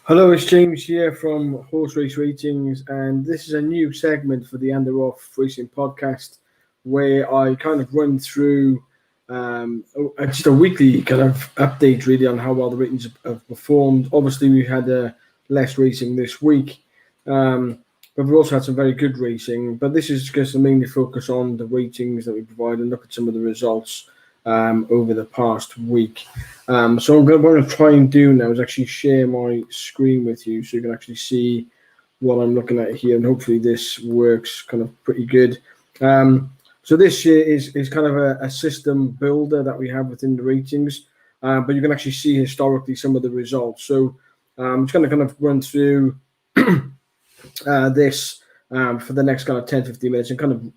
Hello, it's James here from Horse Race Ratings, and this is a new segment for the Under Off Racing podcast where I kind of run through just a weekly kind of update really on how well the ratings have performed. Obviously, we had less racing this week, but we've also had some very good racing. But this is just to mainly focus on the ratings that we provide and look at some of the results over the past week. So what I'm going to try and do now is actually share my screen with you so you can actually see what I'm looking at here, and hopefully this works kind of pretty good. So this year is kind of a system builder that we have within the ratings, but you can actually see historically some of the results. So I'm just going to kind of run through this for the next kind of 10-15 minutes and kind of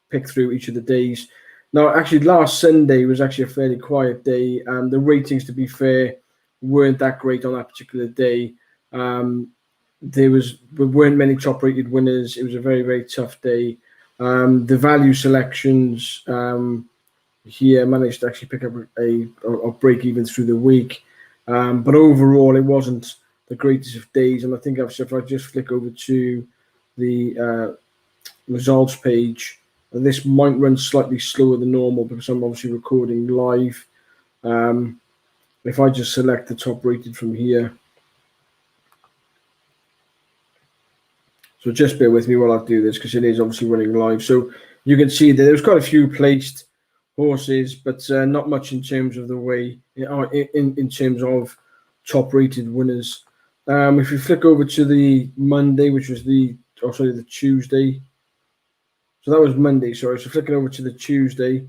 pick through each of the days. Now, actually, last Sunday was actually a fairly quiet day, and the ratings, to be fair, weren't that great on that particular day. There weren't many top-rated winners. It was a very, very tough day. The value selections here managed to actually pick up a break even through the week, but overall, it wasn't the greatest of days. And I think if I just flick over to the results page. And this might run slightly slower than normal because I'm obviously recording live. If I just select the top rated from here. So just bear with me while I do this because it is obviously running live. So you can see that there's quite a few placed horses, but not much in terms of the way, in terms of top rated winners. If you flick over to the Monday, which was the Tuesday. So that was Monday, sorry. So flicking over to the Tuesday.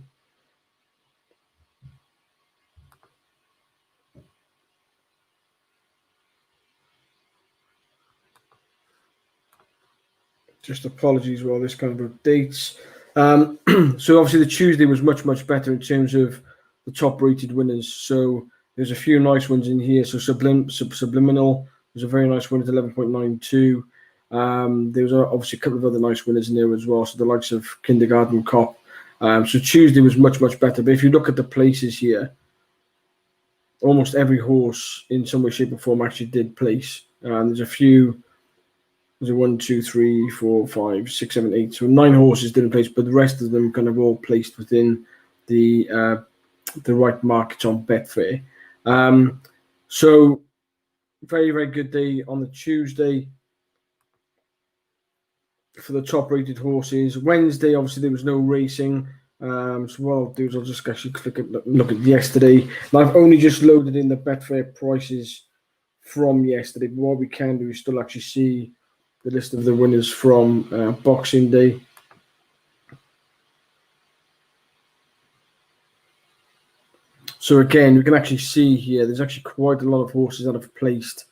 Just apologies while this kind of updates. So obviously the Tuesday was much, much better in terms of the top rated winners. So there's a few nice ones in here. So Subliminal was a very nice winner at 11.92. There was obviously a couple of other nice winners in there as well. So the likes of Kindergarten Cop. So Tuesday was much, much better. But if you look at the places here, almost every horse in some way, shape, or form actually did place. There's a few. There's a 1, 2, 3, 4, 5, 6, 7, 8. So 9 horses didn't place, but the rest of them kind of all placed within the right markets on Betfair. So very, very good day on the Tuesday for the top-rated horses. Wednesday, obviously, there was no racing. So what I'll do is I'll just actually look at yesterday. Now, I've only just loaded in the Betfair prices from yesterday, but what we can do is still actually see the list of the winners from Boxing Day. So again, we can actually see here, there's actually quite a lot of horses that have placed.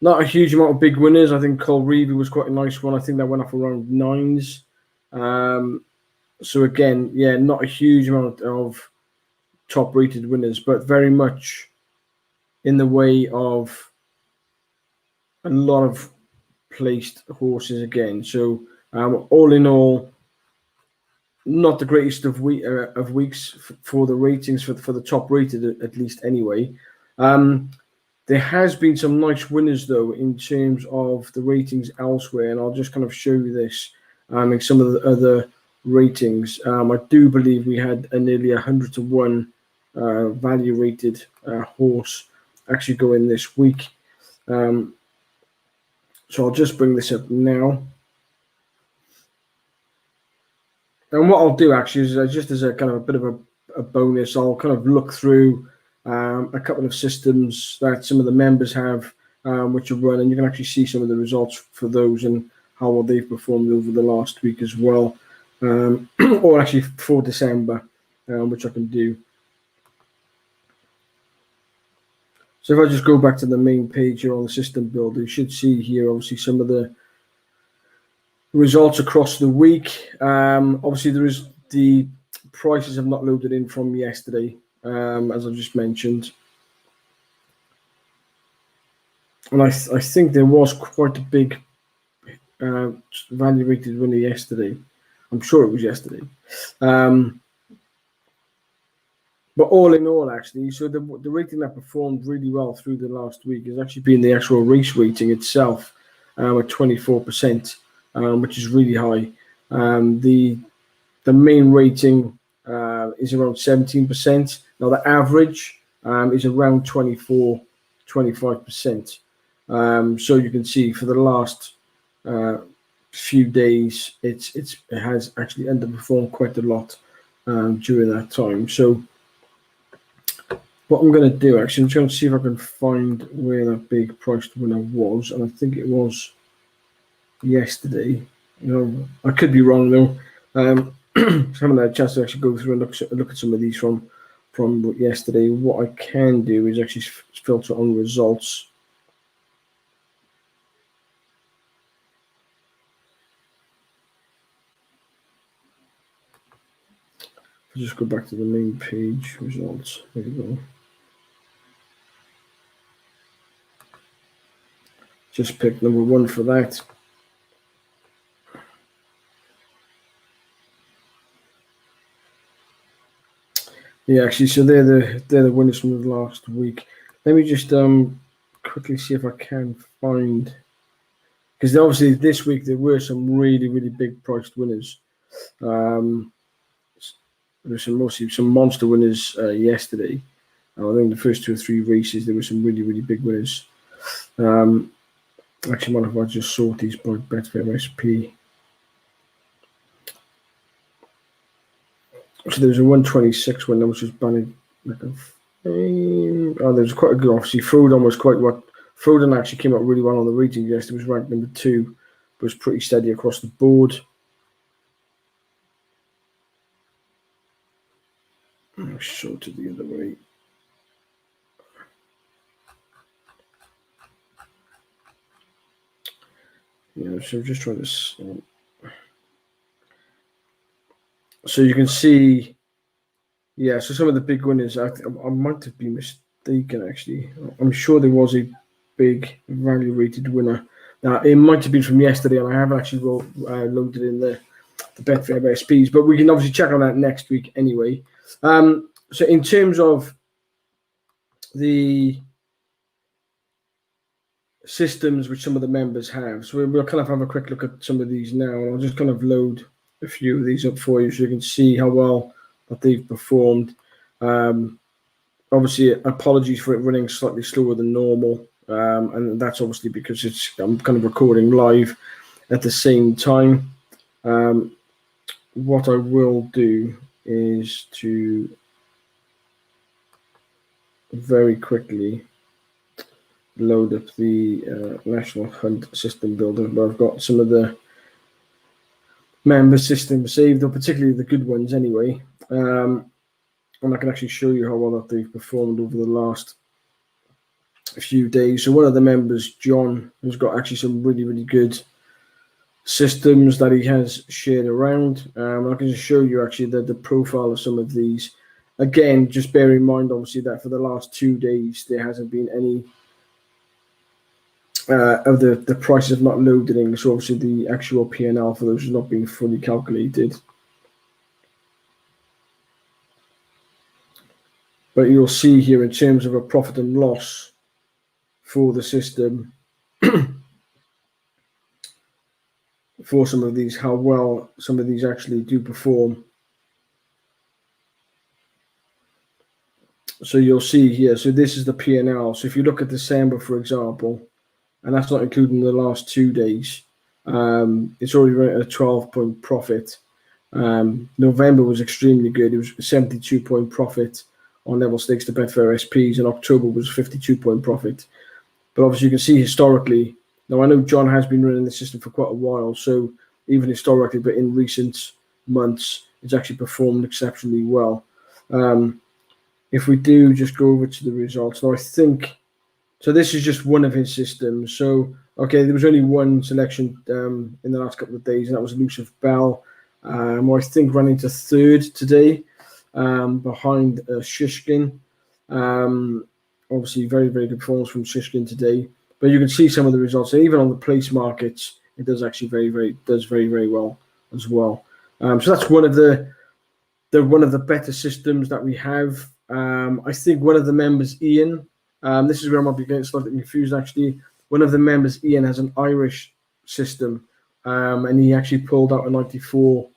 Not a huge amount of big winners. I think Colreevy was quite a nice one. I think that went off around 9s. So again, yeah, not a huge amount of top-rated winners, but very much in the way of a lot of placed horses again. So all in all, not the greatest of weeks for the ratings for the top rated, at least anyway. There has been some nice winners though in terms of the ratings elsewhere, and I'll just kind of show you this in some of the other ratings. I do believe we had a nearly 100-to-1 value rated horse actually go in this week. So I'll just bring this up now. And what I'll do actually is just as a kind of a bit of a bonus, I'll kind of look through a couple of systems that some of the members have which are run, and you can actually see some of the results for those and how well they've performed over the last week as well, or actually for December, which I can do. So if I just go back to the main page here on the system builder, you should see here obviously some of the results across the week. Obviously there is the prices have not loaded in from yesterday, as I just mentioned. And I think there was quite a big value rated winner yesterday. I'm sure it was yesterday. But all in all, actually, so the rating that performed really well through the last week has actually been the actual race rating itself, at 24%, which is really high. The main rating is around 17%. Now the average is around 25%. So you can see for the last few days, it has actually underperformed quite a lot during that time. So what I'm going to do, actually, I'm just going to see if I can find where that big priced winner was, and I think it was yesterday. I could be wrong though. Haven't had a chance to actually go through and look at some of these from yesterday. What I can do is actually filter on results. I'll just go back to the main page, results. There you go. Just pick number 1 for that. Yeah, actually, so they're the winners from the last week. Let me just quickly see if I can find, because obviously this week there were some really, really big priced winners. There's some monster winners yesterday. I think the first 2 or 3 races there were some really, really big winners. Actually, one of I just sort these by Betfair SP. So there was a 126 winner, which was banning. There's quite a good. Obviously, Frodon was quite what. Frodon actually came up really well on the rating yesterday. It was ranked number 2, but was pretty steady across the board. I'll sort it the other way. Yeah, so I'm just trying to. So you can see, yeah. So some of the big winners, I might have been mistaken. Actually, I'm sure there was a big value rated winner. Now it might have been from yesterday, and I haven't actually loaded in the Betfair SPs, but we can obviously check on that next week anyway. So in terms of the systems which some of the members have, so we'll kind of have a quick look at some of these now, and I'll just kind of load a few of these up for you so you can see how well that they've performed. Obviously, apologies for it running slightly slower than normal, and that's obviously because I'm kind of recording live at the same time. What I will do is to very quickly load up the National Hunt System Builder, but I've got some of the member systems saved, or particularly the good ones anyway. And I can actually show you how well that they've performed over the last few days. So one of the members, John, has got actually some really, really good systems that he has shared around. I can just show you actually the profile of some of these. Again, just bear in mind, obviously, that for the last 2 days, there hasn't been any of the prices have not loaded in. So obviously the actual P&L for those has not been fully calculated. But you'll see here in terms of a profit and loss for the system, for some of these, how well some of these actually do perform. So you'll see here, so this is the P&L. So if you look at December, for example, and that's not including the last 2 days, it's already running at a 12-point profit. November was extremely good. It was a 72-point profit on level stakes to Betfair SPs, and October was a 52-point profit. But obviously you can see historically, now I know John has been running the system for quite a while, so even historically, but in recent months, it's actually performed exceptionally well. If we do just go over to the results, now I think, so this is just one of his systems. So, okay, there was only one selection in the last couple of days, and that was Elusive Bell, who I think ran into 3rd today, behind Shishkin. Obviously, very, very good performance from Shishkin today. But you can see some of the results. And even on the place markets, it does actually very, very well as well. So that's one of the better systems that we have. I think one of the members, Ian, this is where I might be getting slightly confused actually. One of the members, Ian, has an Irish system, and he actually pulled out a 94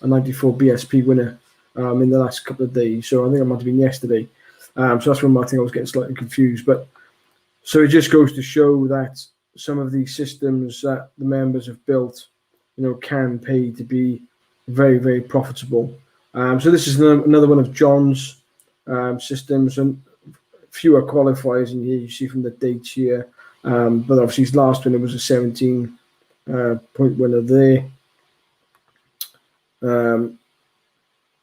BSP winner in the last couple of days. So I think it might have been yesterday. So that's when I think I was getting slightly confused. But so it just goes to show that some of these systems that the members have built, can pay to be very, very profitable. So this is another one of John's systems, and fewer qualifiers in here. You see from the dates here, but obviously his last winner was a 17-point winner there.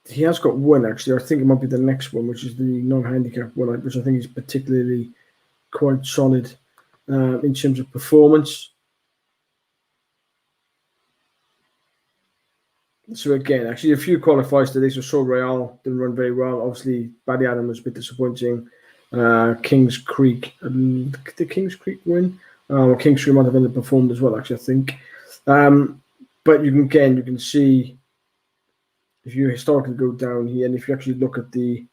He has got one actually. I think it might be the next one, which is the non-handicap one, which I think is particularly quite solid in terms of performance. So again, actually a few qualifiers today. So Sol Royale didn't run very well. Obviously, Baddy Adam was a bit disappointing. Kings Creek, did Kings Creek win? Kings Creek might have underperformed as well, actually, I think. But you can see if you historically go down here, and if you actually look at the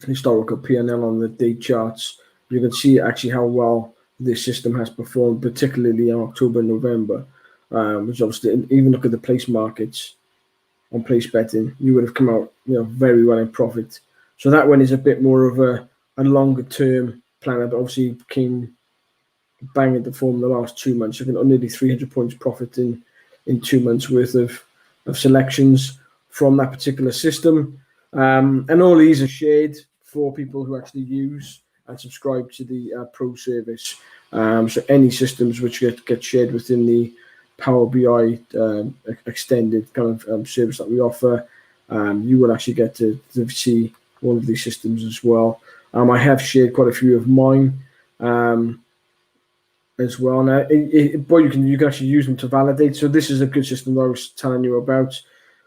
historical P&L on the date charts, you can see actually how well this system has performed, particularly in October and November. Which obviously, even look at the place markets on place betting, you would have come out, very well in profit. So that one is a bit more of a longer term planner, but obviously came banging the form the last 2 months. You can nearly 300 points profit in 2 months worth of selections from that particular system. And all these are shared for people who actually use and subscribe to the pro service. So any systems which get shared within the Power BI extended kind of service that we offer, you will actually get to see all of these systems as well. I have shared quite a few of mine as well. Now, but you can actually use them to validate. So this is a good system that I was telling you about.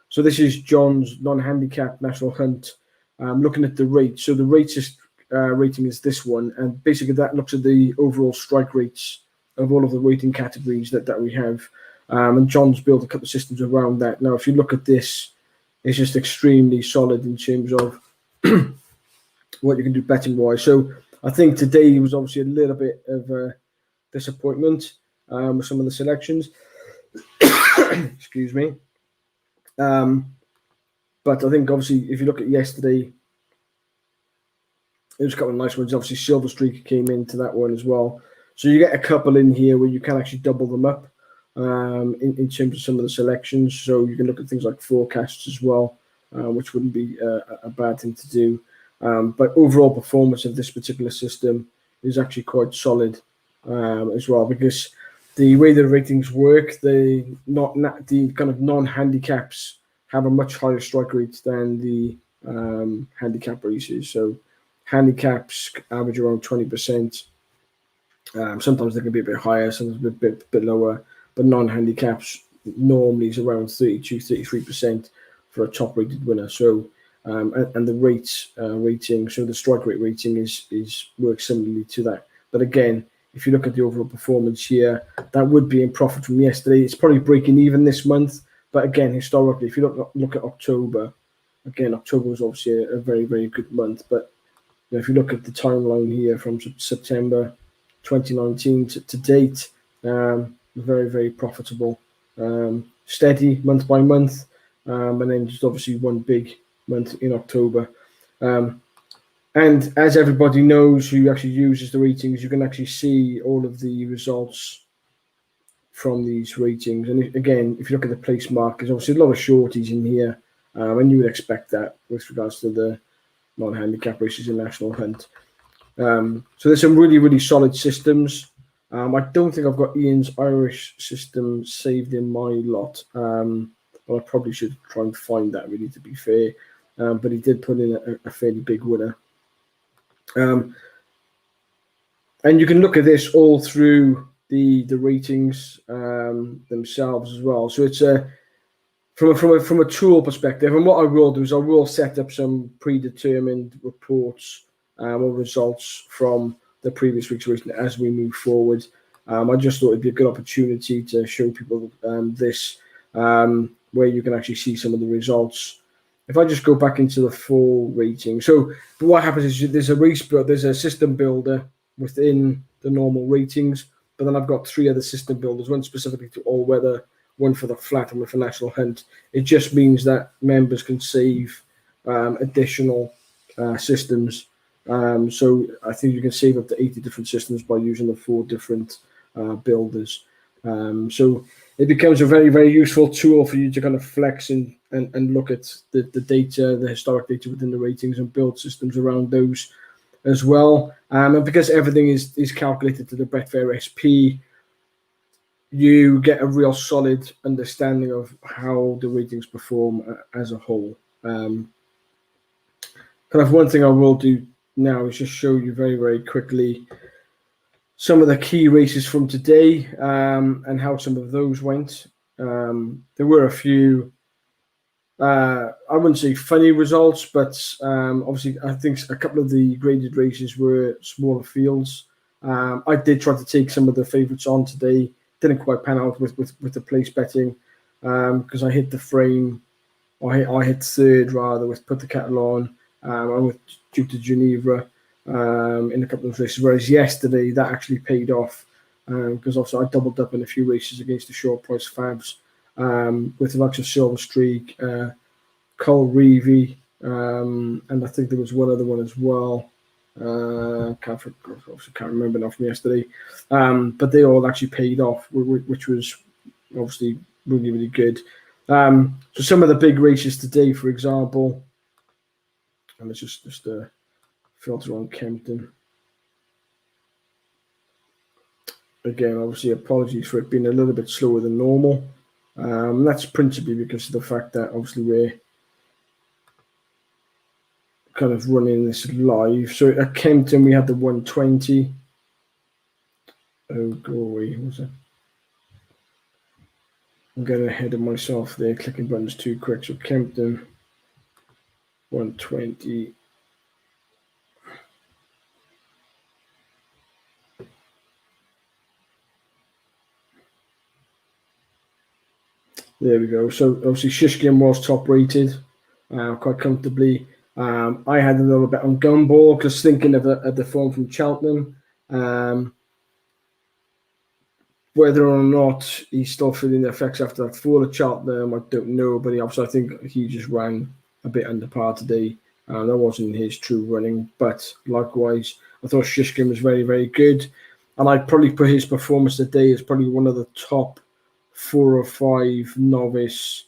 So this is John's non-handicap national hunt. Looking at the rate. So the rating is this one, and basically that looks at the overall strike rates of all of the rating categories that we have. And John's built a couple of systems around that. Now, if you look at this, it's just extremely solid in terms of what you can do betting-wise. So I think today was obviously a little bit of a disappointment with some of the selections. Excuse me. But I think obviously if you look at yesterday, there's a couple of nice ones. Obviously, Silver Streak came into that one as well. So you get a couple in here where you can actually double them up in terms of some of the selections. So you can look at things like forecasts as well, which wouldn't be a bad thing to do. But overall performance of this particular system is actually quite solid as well, because the way the ratings work, the kind of non-handicaps have a much higher strike rate than the handicap races. So handicaps average around 20%. Sometimes they can be a bit higher, sometimes a bit lower, but non-handicaps normally is around 32-33% for a top-rated winner. So and the rating, so the strike rate rating is works similarly to that. But again, if you look at the overall performance here, that would be in profit from yesterday. It's probably breaking even this month, but again, historically, if you look at October, again, October was obviously a very, very good month. But if you look at the timeline here from September 2019 to date, very, very profitable, steady month by month, and then just obviously one big month in October. And as everybody knows who actually uses the ratings, you can actually see all of the results from these ratings. And again, if you look at the place mark, there's obviously a lot of shorties in here, and you would expect that with regards to the non-handicap races in National Hunt. So there's some really, really solid systems. I don't think I've got Ian's Irish system saved in my lot, but I probably should try and find that, really, to be fair. But he did put in a fairly big winner. And you can look at this all through the ratings themselves as well. So it's from a tool perspective. And what I will do is I will set up some predetermined reports or results from the previous week's rating as we move forward. I just thought it'd be a good opportunity to show people this, where you can actually see some of the results if I just go back into the full rating, so but what happens is there's a system builder within the normal ratings, but then I've got three other system builders, one specifically to all weather, one for the flat, and one for National Hunt. It just means that members can save additional systems. So I think you can save up to 80 different systems by using the four different builders. So it becomes a very, very useful tool for you to kind of flex and look at the data, the historic data within the ratings, and build systems around those as well. And because everything is calculated to the Betfair SP, you get a real solid understanding of how the ratings perform as a whole. Kind of one thing I will do now is just show you very, very quickly some of the key races from today and how some of those went. There were a few, I wouldn't say funny results, but obviously I think a couple of the graded races were smaller fields. I did try to take some of the favourites on today. Didn't quite pan out with the place betting because I hit the frame. I hit third rather with Put the Kettle On and with Duke de Geneva in a couple of races. Whereas yesterday that actually paid off because also I doubled up in a few races against the short price fabs with the likes of Silver Streak, Cole Reevy, and I think there was one other one as well. Can't remember now from yesterday, but they all actually paid off, which was obviously really, really good. So some of the big races today, for example, and let's just filter on Kempton. Again, obviously, apologies for it being a little bit slower than normal. That's principally because of the fact that obviously we're kind of running this live. So at Kempton, we had the 120. Oh, go away. What was it? I'm getting ahead of myself there, clicking buttons too quick. So Kempton, 120. There we go. So obviously Shishkin was top rated quite comfortably. I had a little bit on Gumball because thinking of the form from Cheltenham, whether or not he's still feeling the effects after that fall at Cheltenham, I don't know. But I think he just ran a bit under par today. That wasn't his true running. But likewise, I thought Shishkin was very, very good. And I'd probably put his performance today as probably one of the top 4 or 5 novice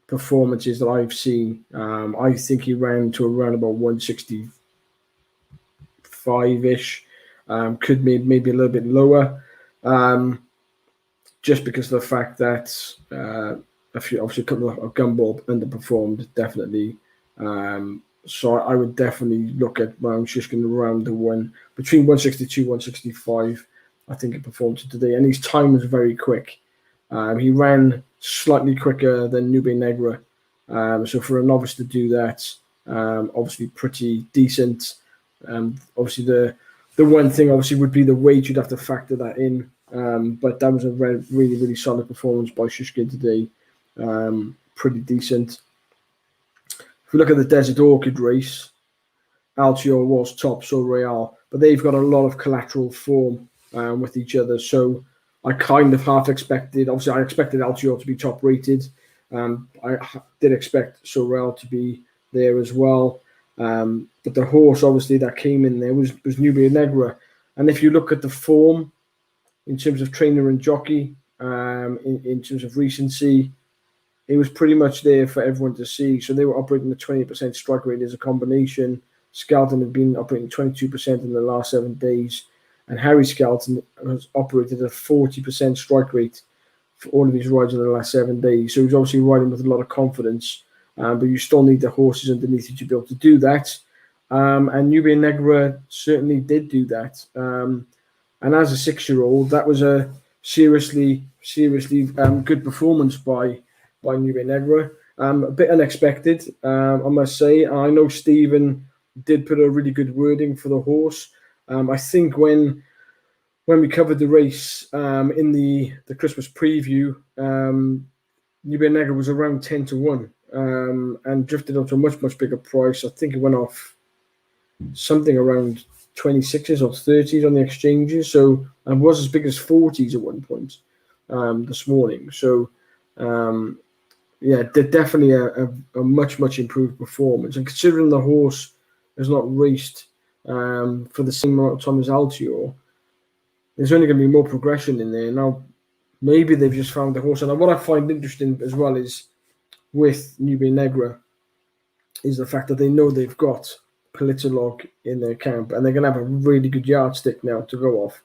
performances that I've seen. I think he ran to around about 165-ish. Could maybe a little bit lower, just because of the fact that a couple of Gumball underperformed definitely. So I would definitely look at Shishkin around between 162 165. I think it performed today, and his time was very quick. He ran slightly quicker than Nube Negra, so for a novice to do that, obviously pretty decent. Obviously the one thing obviously would be the weight. You'd have to factor that in, but that was a really, really solid performance by Shishkin today. Pretty decent. If we look at the Desert Orchid race, Altior was top, so Real, but they've got a lot of collateral form with each other. So I kind of half expected, obviously I expected Altior to be top rated. I did expect Sorel to be there as well. But the horse obviously that came in there was Nubia Negra. And if you look at the form in terms of trainer and jockey, in terms of recency, it was pretty much there for everyone to see. So they were operating a 20% strike rate as a combination. Skelton had been operating 22% in the last 7 days. And Harry Skelton has operated a 40% strike rate for all of his rides in the last 7 days. So he's obviously riding with a lot of confidence. But you still need the horses underneath you to be able to do that. And Nubia Negra certainly did do that. And as a 6-year-old, that was a seriously good performance by Nubia Negra. A bit unexpected, I must say. I know Stephen did put a really good wording for the horse. I think when we covered the race in the Christmas preview, Nubia Negra was around 10-1. and drifted up to a much, much bigger price. I think it went off something around 26s or 30s on the exchanges. So it was as big as 40s at one point this morning. So yeah, definitely a much, much improved performance. And considering the horse has not raced for the same amount of time as Altior, there's only going to be more progression in there. Now, maybe they've just found the horse. And what I find interesting as well is with Nube Negra is the fact that they know they've got Politolog in their camp and they're going to have a really good yardstick now to go off.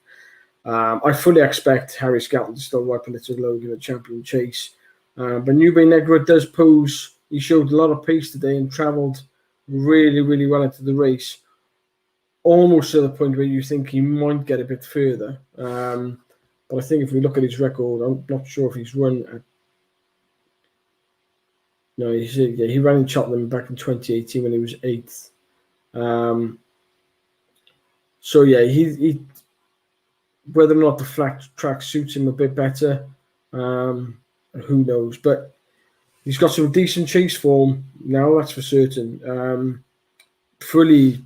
I fully expect Harry Skelton to still ride Politolog in the champion chase. But Nube Negra does pose. He showed a lot of pace today and travelled really, really well into the race. Almost to the point where you think he might get a bit further. But I think if we look at his record, I'm not sure if he's run at... No, he ran in Cheltenham back in 2018 when he was 8th. So yeah, he whether or not the flat track suits him a bit better, who knows? But he's got some decent chase form now, that's for certain. Fully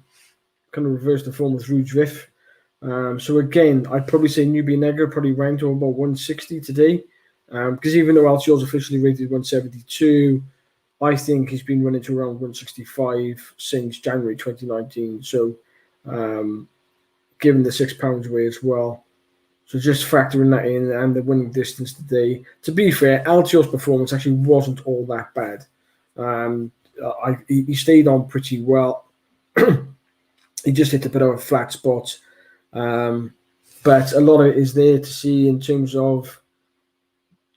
kind of reversed the form with Rouge Vif. So again, I'd probably say Nube Negra probably ran to about 160 today, because even though Altior's officially rated 172, I think he's been running to around 165 since January 2019. So given the £6 away as well. So just factoring that in and the winning distance today. To be fair, Altior's performance actually wasn't all that bad. He stayed on pretty well. He just hit a bit of a flat spot. But a lot of it is there to see in terms of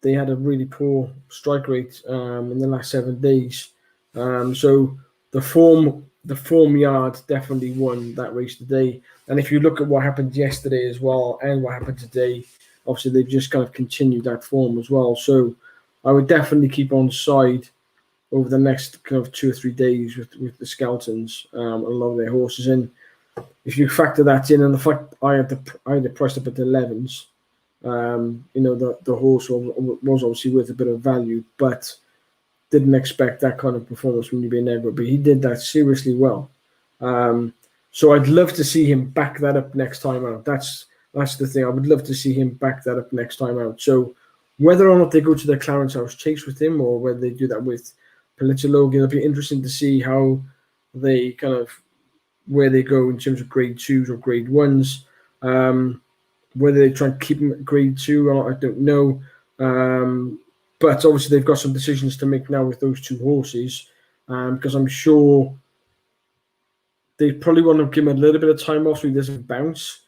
they had a really poor strike rate in the last 7 days. So the form yard definitely won that race today. And if you look at what happened yesterday as well and what happened today, obviously they've just kind of continued that form as well. So I would definitely keep on side over the next kind of 2 or 3 days with the Skeltons, a lot of their horses. And if you factor that in, and the fact I had the price up at the 11s, the horse was obviously worth a bit of value, but didn't expect that kind of performance from Nube Negra, but he did that seriously well. So I'd love to see him back that up next time out. That's the thing. I would love to see him back that up next time out. So whether or not they go to the Clarence House chase with him or whether they do that with Politolog, it'll be interesting to see how they kind of where they go in terms of grade 2s or grade 1s. Whether they try and keep him at grade 2 or not, I don't know. But obviously they've got some decisions to make now with those 2 horses, because I'm sure they probably want to give him a little bit of time off so he doesn't bounce,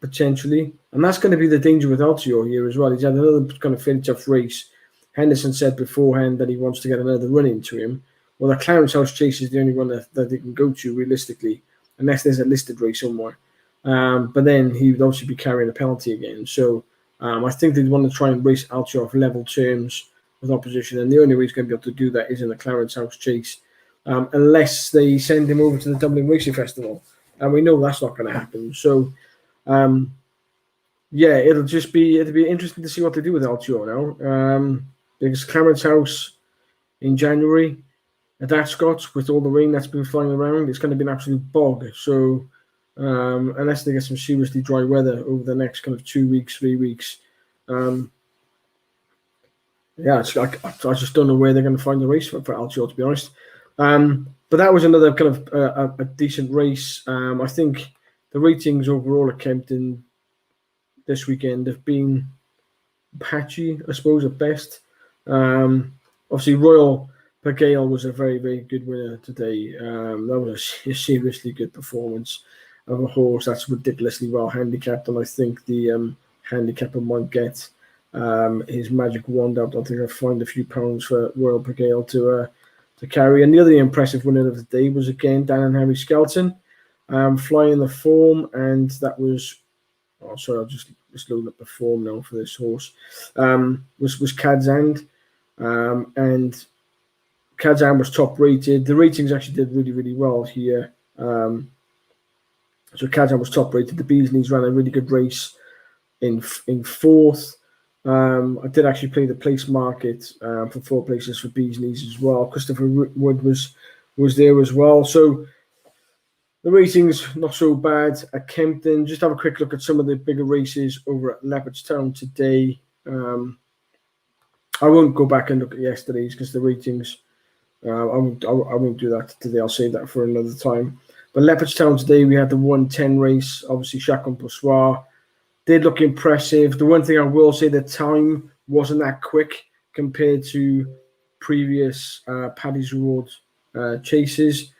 potentially. And that's going to be the danger with Altior here as well. He's had another kind of fairly tough race. Henderson said beforehand that he wants to get another run into him. Well, the Clarence House chase is the only one that they can go to realistically, unless there's a listed race somewhere. But then he would obviously be carrying a penalty again. So I think they'd want to try and race Altior off level terms with opposition. And the only way he's going to be able to do that is in the Clarence House chase, unless they send him over to the Dublin Racing Festival. And we know that's not going to happen. So, yeah, it'll be interesting to see what they do with Altior now. Because Clarence House in January at Ascot, with all the rain that's been flying around, it's going to be an absolute bog. So unless they get some seriously dry weather over the next kind of 2 weeks, 3 weeks, yeah, I just don't know where they're going to find the race for Altior, to be honest. But that was another kind of a decent race. I think the ratings overall at Kempton this weekend have been patchy, I suppose, at best. Obviously, Royal Pagale was a very, very good winner today. That was a seriously good performance of a horse that's ridiculously well handicapped, and I think the handicapper might get his magic wand out. I think I'll find a few pounds for Royal Pagale to carry. And the other impressive winner of the day was again Dan and Harry Skelton, flying the form, and that was. Oh, sorry, I'll just load up the form now for this horse. Was Kadzand, and Kadzand was top rated. The ratings actually did really, really well here. So Kadzand was top rated. The Beasleys ran a really good race in fourth. I did actually play the place market for 4 places for Bees Knees as well. Christopher Wood was there as well. So the racing's not so bad at Kempton. Just have a quick look at some of the bigger races over at Leopardstown today. I won't go back and look at yesterday's because the ratings. I won't do that today. I'll save that for another time. But Leopardstown today, we had the 110 race. Obviously, Chacun Poussoir did look impressive. The one thing I will say, the time wasn't that quick compared to previous Paddy's Reward chases.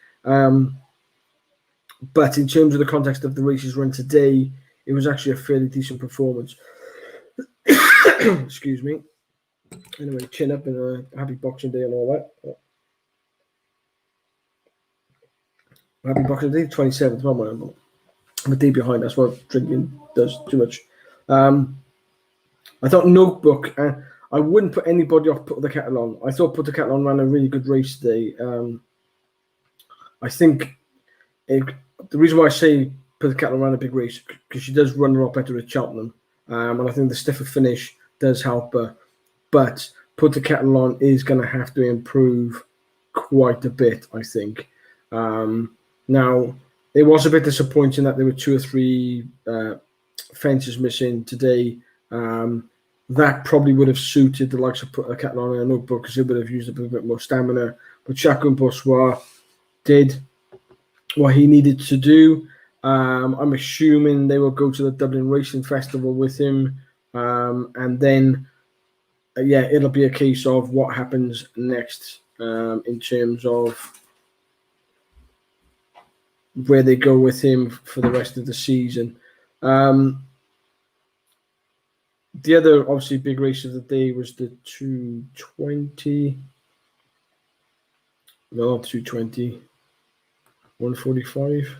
But in terms of the context of the races run today, it was actually a fairly decent performance. Excuse me. Anyway, chin up and a happy Boxing Day and all that. Happy Boxing Day, 27th. Well, I'm a day behind. That's what drinking does too much. I thought Notebook, I wouldn't put anybody off Put the Kettle On. I thought Put the Kettle On ran a really good race today. I think the reason why I say Put the Kettle On ran a big race because she does run a lot better at Cheltenham. And I think the stiffer finish does help her. But Put the Kettle On is going to have to improve quite a bit, I think. Now, it was a bit disappointing that there were 2 or 3 fences missing today. That probably would have suited the likes of Put a Kettle On in a Notebook because it would have used up a bit more stamina. But Chacun Poussoir did what he needed to do. I'm assuming they will go to the Dublin Racing Festival with him. And then, it'll be a case of what happens next in terms of where they go with him for the rest of the season. The other, obviously, big race of the day was the 220. No, 220. 145.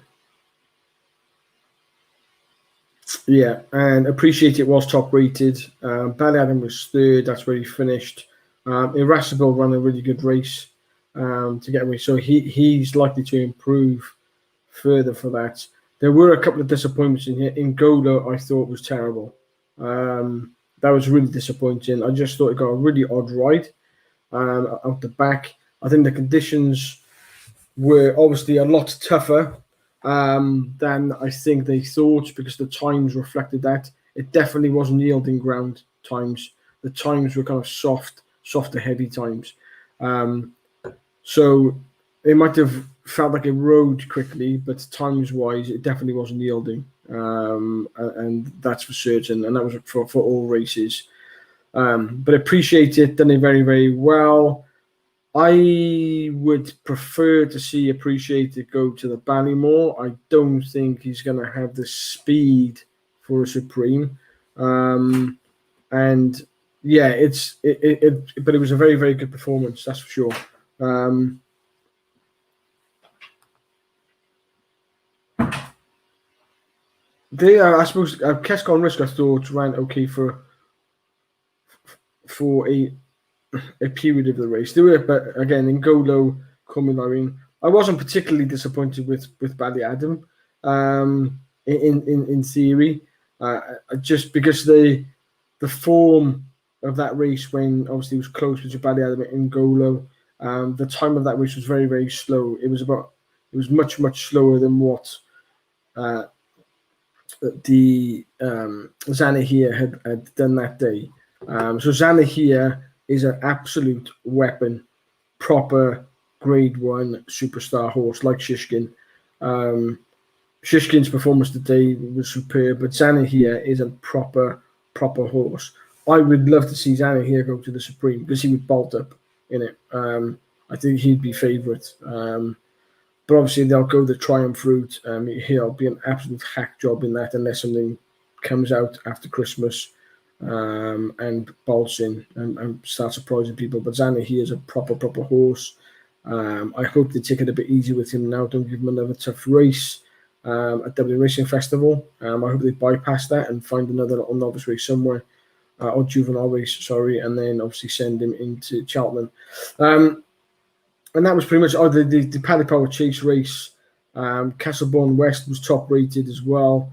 Yeah, and Appreciate It was top rated. Ballyadam was third. That's where he finished. Irascible ran a really good race to get away. So he's likely to improve further for that. There were a couple of disappointments in here. Ngolo, I thought, was terrible. That was really disappointing. I just thought it got a really odd ride out the back. I think the conditions were obviously a lot tougher than I think they thought because the times reflected that. It definitely wasn't yielding ground times. The times were kind of softer, heavy times. So it might have felt like it rode quickly, but times-wise, it definitely wasn't yielding. And that's for certain. And that was for all races. But Appreciate It, done it very, very well. I would prefer to see Appreciate It go to the Ballymore. I don't think he's going to have the speed for a Supreme. And yeah, but it was a very, very good performance, that's for sure. I suppose Kescon Risk I thought ran okay for a period of the race. There were, but again, Ngolo, Comilarin. I wasn't particularly disappointed with Ballyadam in theory, just because the form of that race when obviously it was close between Ballyadam and Ngolo. The time of that race was very, very slow. It was much, much slower than what the Zanahiyr had done that day. So Zanahiyr is an absolute weapon, proper grade 1 superstar horse like Shishkin. Shishkin's performance today was superb, but Zanahiyr is a proper horse. I would love to see Zanahiyr go to the Supreme because he would bolt up in it. I think he'd be favourite. But obviously they'll go the Triumph route. He'll be an absolute hack job in that unless something comes out after Christmas and bolts in and starts surprising people. But Zanahiyr is a proper horse. I hope they take it a bit easy with him now. Don't give him another tough race at Dublin Racing Festival. I hope they bypass that and find another little novice race somewhere, or juvenile race, sorry, and then obviously send him into Cheltenham. And that was pretty much the Paddy Power Chase race. Castlebourne West was top rated as well.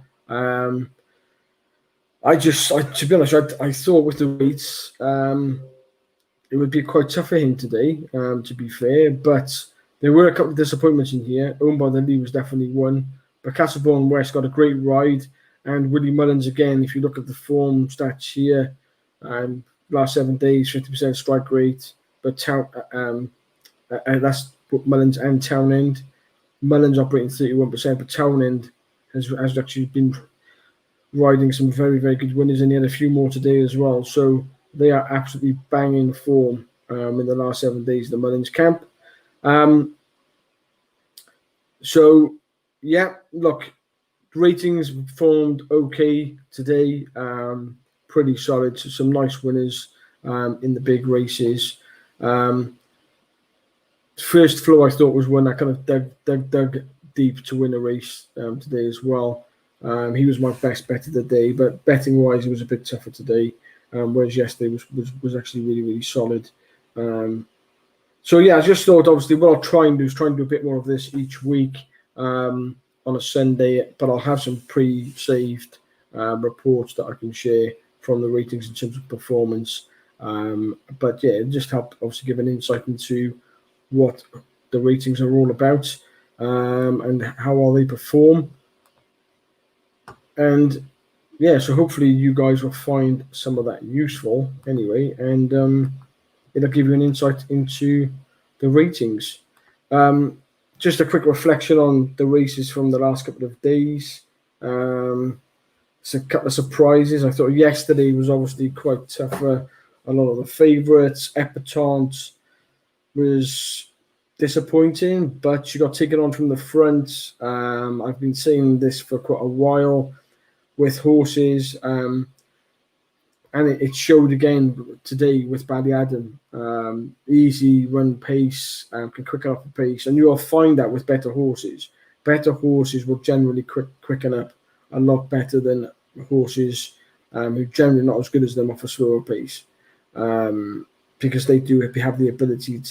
To be honest, I thought with the weights, it would be quite tough for him today, to be fair. But there were a couple of disappointments in here. Owned by the Lee was definitely one. But Castlebourne West got a great ride. And Willie Mullins, again, if you look at the form stats here, last 7 days, 50% strike rate. But that's Mullins and Townend. Mullins operating 31%, but Townend has actually been riding some very, very good winners, and he had a few more today as well. So they are absolutely banging form in the last 7 days of the Mullins camp. So, yeah, look, ratings performed okay today. Pretty solid. So some nice winners in the big races. First Flow, I thought, was one that kind of dug deep to win a race today as well. He was my best bet of the day, but betting wise, it was a bit tougher today. Whereas yesterday was actually really, really solid. So yeah, I just thought obviously what I'll try and do is try and do a bit more of this each week on a Sunday, but I'll have some pre-saved reports that I can share from the ratings in terms of performance. But yeah, just help obviously give an insight into what the ratings are all about and how well they perform. And yeah, so hopefully you guys will find some of that useful anyway, and it'll give you an insight into the ratings. Just a quick reflection on the races from the last couple of days. It's a couple of surprises. I thought yesterday was obviously quite tough for a lot of the favourites. Epatante was disappointing, but she got taken on from the front. I've been saying this for quite a while with horses, and it showed again today with Bally Adam. Easy run pace, can quicken up the pace, and you'll find that with better horses. Better horses will generally quicken up a lot better than horses who generally not as good as them off a slower pace. Because they do have the ability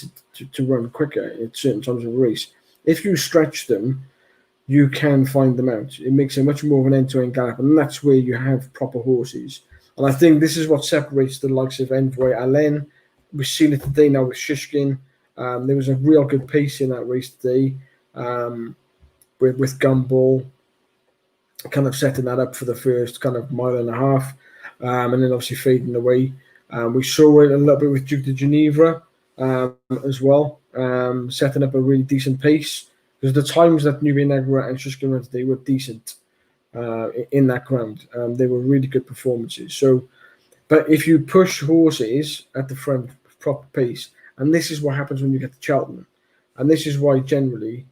to run quicker at certain times of a race. If you stretch them, you can find them out. It makes it much more of an end-to-end gallop, and that's where you have proper horses. And I think this is what separates the likes of Envoy Allen. We've seen it today now with Shishkin. There was a real good pace in that race today with Gumball kind of setting that up for the first kind of mile and a half, and then obviously fading away. We saw it a little bit with Duke de Geneva as well, setting up a really decent pace. Because the times that Nubia Negra and Shishkin ran today were decent in that ground. They were really good performances. So, but if you push horses at the front with proper pace, and this is what happens when you get to Cheltenham, and this is why generally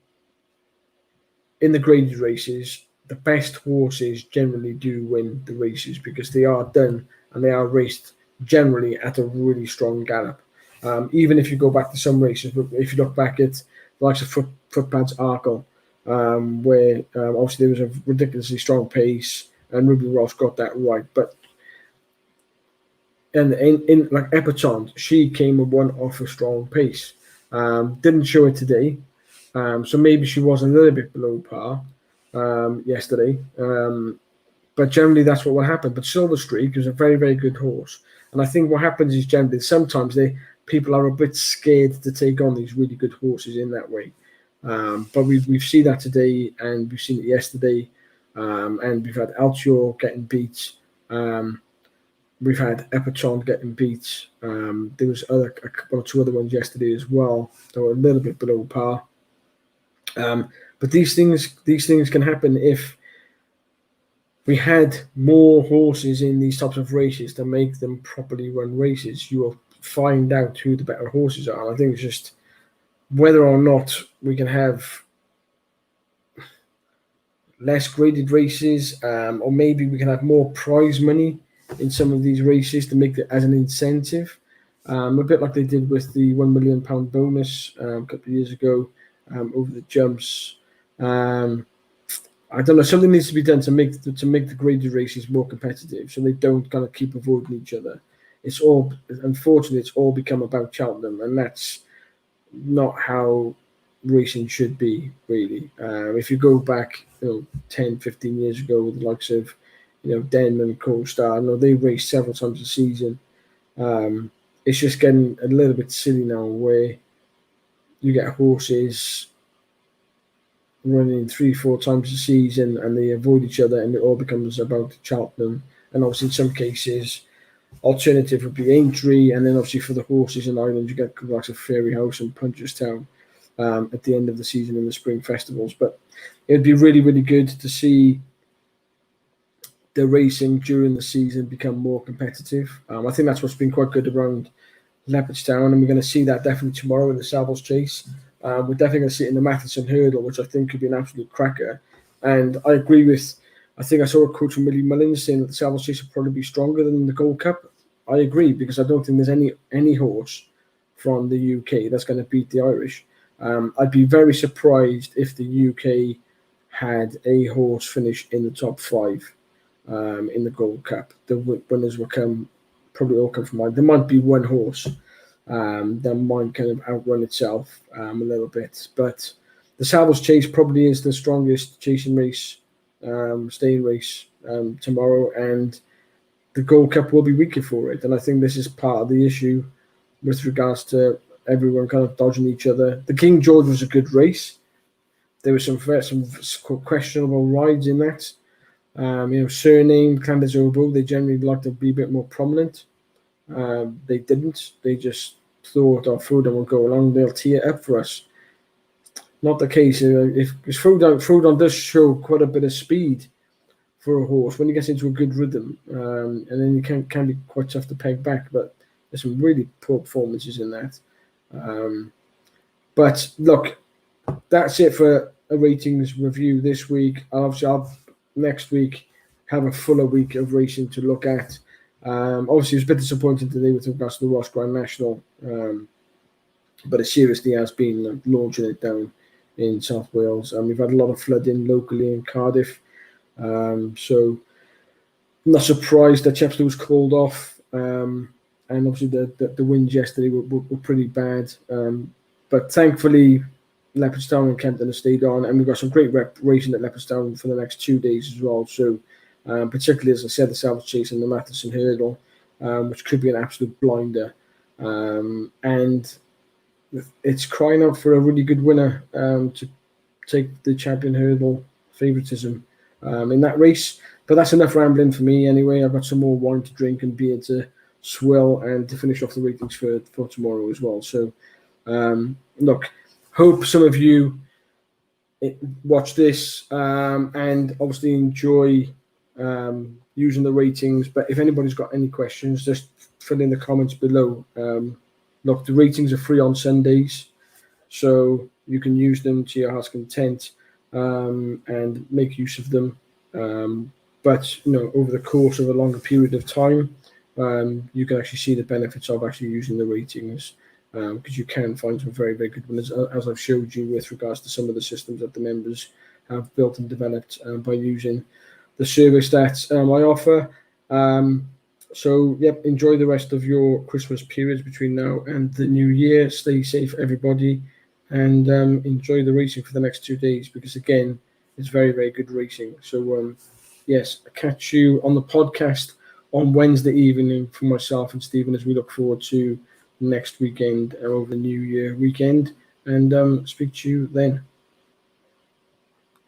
in the graded races, the best horses generally do win the races because they are done and they are raced generally at a really strong gallop. Even if you go back to some races, but if you look back at the likes of Footpads Arkle, where obviously there was a ridiculously strong pace and Ruby Ross got that right. But and in like Epatante, she came and won off a strong pace. Didn't show it today, so maybe she was a little bit below par yesterday. But generally, that's what will happen. But Silver Streak is a very, very good horse. And I think what happens is generally sometimes people are a bit scared to take on these really good horses in that way. But we've seen that today, and we've seen it yesterday, and we've had Altior getting beat. We've had Epatante getting beat. There was a couple or two other ones yesterday as well that were a little bit below par. But these things can happen if we had more horses in these types of races to make them properly run races. You will find out who the better horses are. And I think it's just whether or not we can have less graded races, or maybe we can have more prize money in some of these races to make it as an incentive. A bit like they did with the £1 million bonus a couple of years ago over the jumps. I don't know. Something needs to be done to make the graded races more competitive, so they don't kind of keep avoiding each other. Unfortunately, it's all become about Cheltenham, and that's not how racing should be, really. If you go back 10, 15 years ago with the likes of Denman, Cold Star. They race several times a season. It's just getting a little bit silly now, where you get horses running 3-4 times a season and they avoid each other, and it all becomes about Cheltenham. And obviously, in some cases, alternative would be Aintree, and then obviously for the horses in Ireland, you get like of Fairyhouse and Punchestown at the end of the season in the spring festivals. But it'd be really, really good to see the racing during the season become more competitive. I think that's what's been quite good around Leopardstown, and we're going to see that definitely tomorrow in the Savills Chase. We're definitely going to see it in the Matheson Hurdle, which I think could be an absolute cracker. And I agree with, I think I saw a quote from Millie Mullins saying that the Savills Chase will probably be stronger than the Gold Cup. I agree, because I don't think there's any horse from the UK that's going to beat the Irish. I'd be very surprised if the UK had a horse finish in the top 5 in the Gold Cup. The winners will probably all come from Ireland. There might be one horse that might kind of outrun itself a little bit, but the Savills Chase probably is the strongest chasing race, staying race tomorrow, and the Gold Cup will be weaker for it. And I think this is part of the issue with regards to everyone kind of dodging each other. The King George was a good race. There were some questionable rides in that. Surname, Clandazobo, they generally like to be a bit more prominent. They didn't. They just thought, Frodon will go along, they'll tee it up for us. Not the case. If Frodon does show quite a bit of speed for a horse when he gets into a good rhythm, and then you can be quite tough to peg back. But there's some really poor performances in that. But look, that's it for a ratings review this week. Obviously, I'll next week have a fuller week of racing to look at. Obviously, it was a bit disappointing today with regards to the Ross Grand National, but it seriously has been launching it down in South Wales. We've had a lot of flooding locally in Cardiff, so I'm not surprised that Chepstow was called off. And obviously, the winds yesterday were pretty bad, but thankfully, Leopardstown and Kempton have stayed on, and we've got some great racing at Leopardstown for the next 2 days as well. So, particularly, as I said, the Savills Chase and the Matheson Hurdle, which could be an absolute blinder. And it's crying out for a really good winner to take the Champion Hurdle favouritism in that race. But that's enough rambling for me anyway. I've got some more wine to drink and beer to swill and to finish off the ratings for tomorrow as well. So, look, hope some of you watch this and obviously enjoy using the ratings. But if anybody's got any questions, just fill in the comments below. Look, the ratings are free on Sundays, so you can use them to your heart's content and make use of them. But over the course of a longer period of time, you can actually see the benefits of actually using the ratings, because you can find some very, very good winners, as I've showed you with regards to some of the systems that the members have built and developed by using the service that I offer. So, yep, enjoy the rest of your Christmas periods between now and the new year. Stay safe, everybody, and enjoy the racing for the next 2 days, because, again, it's very, very good racing. So, yes, I'll catch you on the podcast on Wednesday evening for myself and Stephen as we look forward to next weekend over the New Year weekend, and speak to you then.